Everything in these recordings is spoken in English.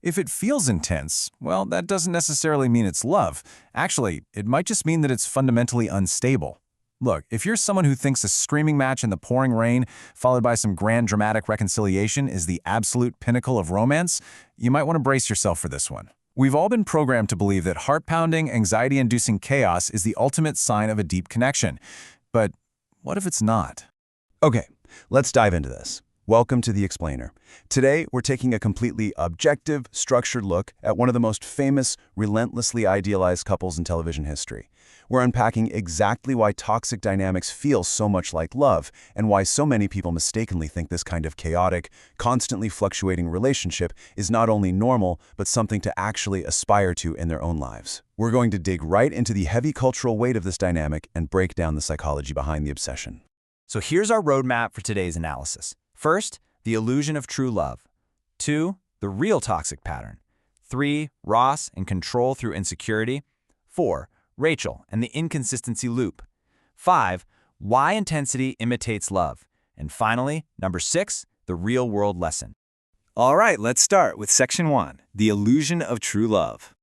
If it feels intense, well, that doesn't necessarily mean it's love. Actually, it might just mean that it's fundamentally unstable. Look, if you're someone who thinks a screaming match in the pouring rain, followed by some grand dramatic reconciliation, is the absolute pinnacle of romance, you might want to brace yourself for this one. We've all been programmed to believe that heart-pounding, anxiety-inducing chaos is the ultimate sign of a deep connection. But what if it's not? Okay, let's dive into this. Welcome to The Explainer. Today, we're taking a completely objective, structured look at one of the most famous, relentlessly idealized couples in television history. We're unpacking exactly why toxic dynamics feel so much like love, and why so many people mistakenly think this kind of chaotic, constantly fluctuating relationship is not only normal, but something to actually aspire to in their own lives. We're going to dig right into the heavy cultural weight of this dynamic and break down the psychology behind the obsession. So here's our roadmap for today's analysis. First, the illusion of true love. 2, the real toxic pattern. 3, Ross and control through insecurity. 4, Rachel and the inconsistency loop. 5, why intensity imitates love. And finally, number 6, the real-world lesson. All right, let's start with Section 1, the illusion of true love.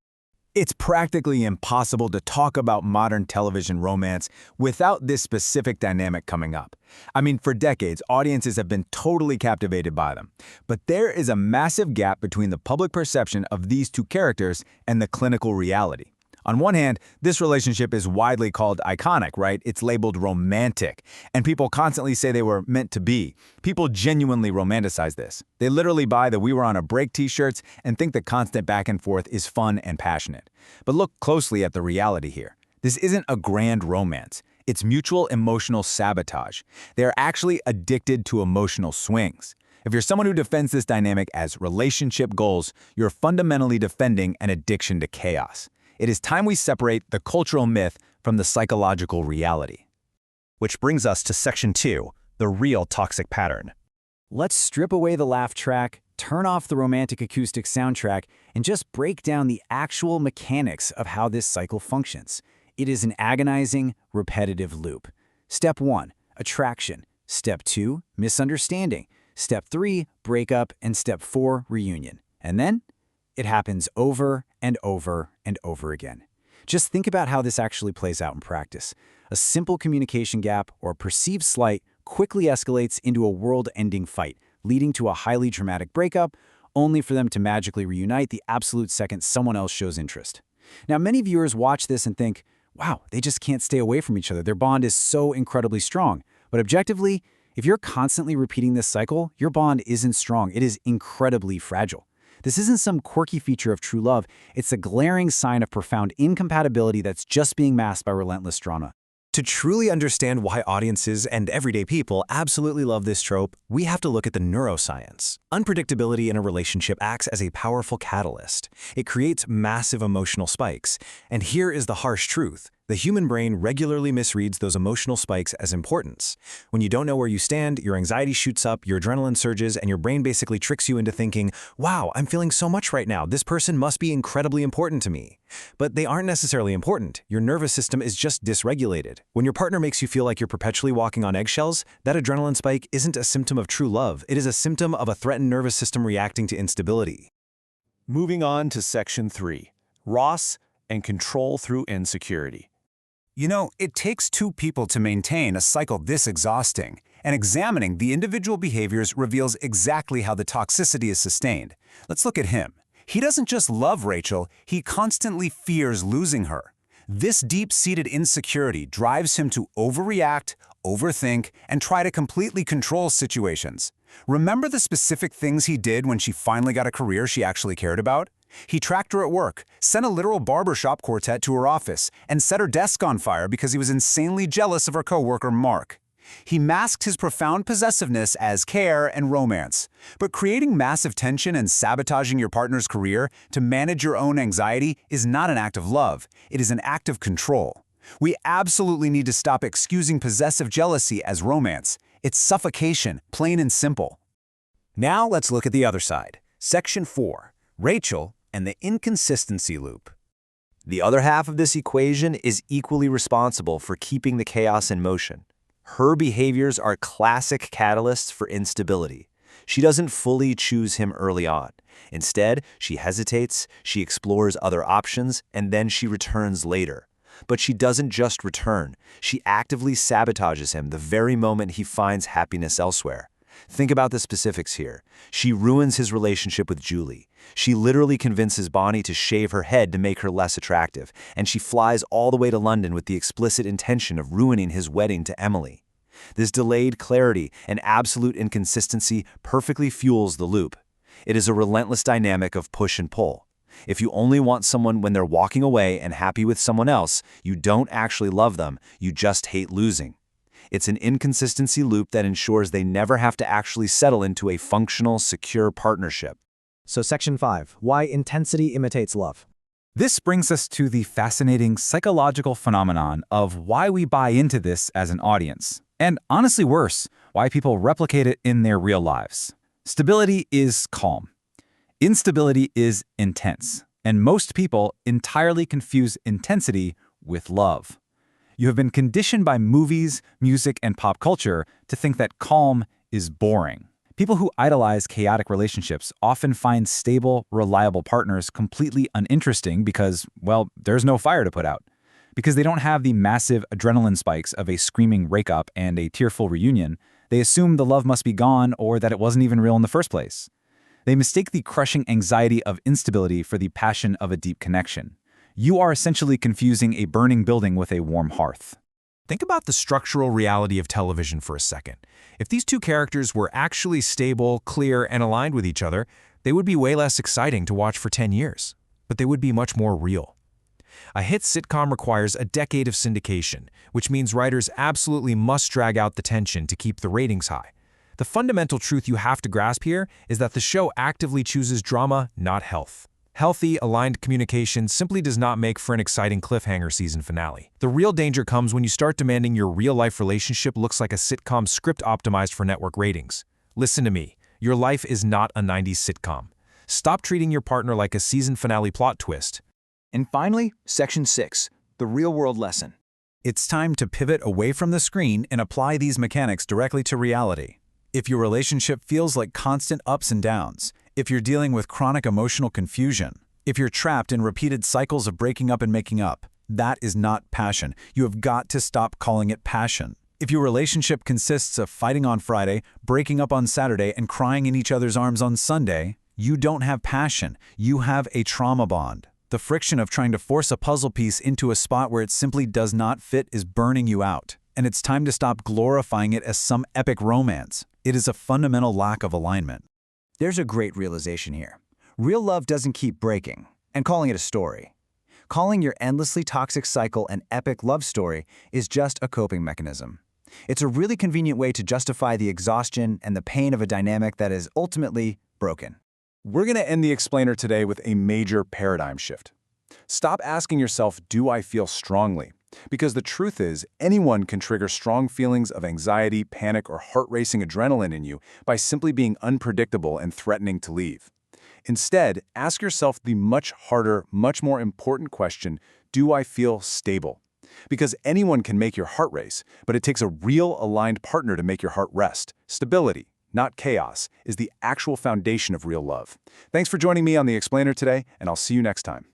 It's practically impossible to talk about modern television romance without this specific dynamic coming up. I mean, for decades, audiences have been totally captivated by them. But there is a massive gap between the public perception of these two characters and the clinical reality. On one hand, this relationship is widely called iconic, right? It's labeled romantic, and people constantly say they were meant to be. People genuinely romanticize this. They literally buy the "We Were on a Break" t-shirts and think the constant back and forth is fun and passionate. But look closely at the reality here. This isn't a grand romance. It's mutual emotional sabotage. They are actually addicted to emotional swings. If you're someone who defends this dynamic as relationship goals, you're fundamentally defending an addiction to chaos. It is time we separate the cultural myth from the psychological reality. Which brings us to Section 2, the real toxic pattern. Let's strip away the laugh track, turn off the romantic acoustic soundtrack, and just break down the actual mechanics of how this cycle functions. It is an agonizing, repetitive loop. Step 1, attraction. Step 2, misunderstanding. Step 3, breakup. And Step 4, reunion. And then it happens over and over and over again. Just think about how this actually plays out in practice. A simple communication gap or perceived slight quickly escalates into a world-ending fight, leading to a highly dramatic breakup, only for them to magically reunite the absolute second someone else shows interest. Now, many viewers watch this and think, wow, they just can't stay away from each other. Their bond is so incredibly strong. But objectively, if you're constantly repeating this cycle, your bond isn't strong. It is incredibly fragile. This isn't some quirky feature of true love. It's a glaring sign of profound incompatibility that's just being masked by relentless drama. To truly understand why audiences and everyday people absolutely love this trope, we have to look at the neuroscience. Unpredictability in a relationship acts as a powerful catalyst. It creates massive emotional spikes. And here is the harsh truth. The human brain regularly misreads those emotional spikes as importance. When you don't know where you stand, your anxiety shoots up, your adrenaline surges, and your brain basically tricks you into thinking, wow, I'm feeling so much right now. This person must be incredibly important to me. But they aren't necessarily important. Your nervous system is just dysregulated. When your partner makes you feel like you're perpetually walking on eggshells, that adrenaline spike isn't a symptom of true love. It is a symptom of a threatened nervous system reacting to instability. Moving on to Section 3, Ross and control through insecurity. You know, it takes two people to maintain a cycle this exhausting, and examining the individual behaviors reveals exactly how the toxicity is sustained. Let's look at him. He doesn't just love Rachel, he constantly fears losing her. This deep-seated insecurity drives him to overreact, overthink, and try to completely control situations. Remember the specific things he did when she finally got a career she actually cared about? He tracked her at work, sent a literal barbershop quartet to her office, and set her desk on fire because he was insanely jealous of her coworker, Mark. He masked his profound possessiveness as care and romance. But creating massive tension and sabotaging your partner's career to manage your own anxiety is not an act of love. It is an act of control. We absolutely need to stop excusing possessive jealousy as romance. It's suffocation, plain and simple. Now let's look at the other side. Section 4, Rachel and the inconsistency loop. The other half of this equation is equally responsible for keeping the chaos in motion. Her behaviors are classic catalysts for instability. She doesn't fully choose him early on. Instead, she hesitates, she explores other options, and then she returns later. But she doesn't just return. She actively sabotages him the very moment he finds happiness elsewhere. Think about the specifics here. She ruins his relationship with Julie. She literally convinces Bonnie to shave her head to make her less attractive, and she flies all the way to London with the explicit intention of ruining his wedding to Emily. This delayed clarity and absolute inconsistency perfectly fuels the loop. It is a relentless dynamic of push and pull. If you only want someone when they're walking away and happy with someone else, you don't actually love them, you just hate losing. It's an inconsistency loop that ensures they never have to actually settle into a functional, secure partnership. So Section 5, why intensity imitates love. This brings us to the fascinating psychological phenomenon of why we buy into this as an audience. And honestly worse, why people replicate it in their real lives. Stability is calm. Instability is intense. And most people entirely confuse intensity with love. You have been conditioned by movies, music, and pop culture to think that calm is boring. People who idolize chaotic relationships often find stable, reliable partners completely uninteresting because, well, there's no fire to put out. Because they don't have the massive adrenaline spikes of a screaming breakup and a tearful reunion, they assume the love must be gone or that it wasn't even real in the first place. They mistake the crushing anxiety of instability for the passion of a deep connection. You are essentially confusing a burning building with a warm hearth. Think about the structural reality of television for a second. If these two characters were actually stable, clear, and aligned with each other, they would be way less exciting to watch for 10 years. But they would be much more real. A hit sitcom requires a decade of syndication, which means writers absolutely must drag out the tension to keep the ratings high. The fundamental truth you have to grasp here is that the show actively chooses drama, not health. Healthy, aligned communication simply does not make for an exciting cliffhanger season finale. The real danger comes when you start demanding your real-life relationship looks like a sitcom script optimized for network ratings. Listen to me. Your life is not a 90s sitcom. Stop treating your partner like a season finale plot twist. And finally, Section 6, the real-world lesson. It's time to pivot away from the screen and apply these mechanics directly to reality. If your relationship feels like constant ups and downs, if you're dealing with chronic emotional confusion, if you're trapped in repeated cycles of breaking up and making up, that is not passion. You have got to stop calling it passion. If your relationship consists of fighting on Friday, breaking up on Saturday, and crying in each other's arms on Sunday, you don't have passion. You have a trauma bond. The friction of trying to force a puzzle piece into a spot where it simply does not fit is burning you out. And it's time to stop glorifying it as some epic romance. It is a fundamental lack of alignment. There's a great realization here. Real love doesn't keep breaking, and calling it a story. Calling your endlessly toxic cycle an epic love story is just a coping mechanism. It's a really convenient way to justify the exhaustion and the pain of a dynamic that is ultimately broken. We're going to end the explainer today with a major paradigm shift. Stop asking yourself, do I feel strongly? Because the truth is, anyone can trigger strong feelings of anxiety, panic, or heart-racing adrenaline in you by simply being unpredictable and threatening to leave. Instead, ask yourself the much harder, much more important question, do I feel stable? Because anyone can make your heart race, but it takes a real aligned partner to make your heart rest. Stability, not chaos, is the actual foundation of real love. Thanks for joining me on The Explainer today, and I'll see you next time.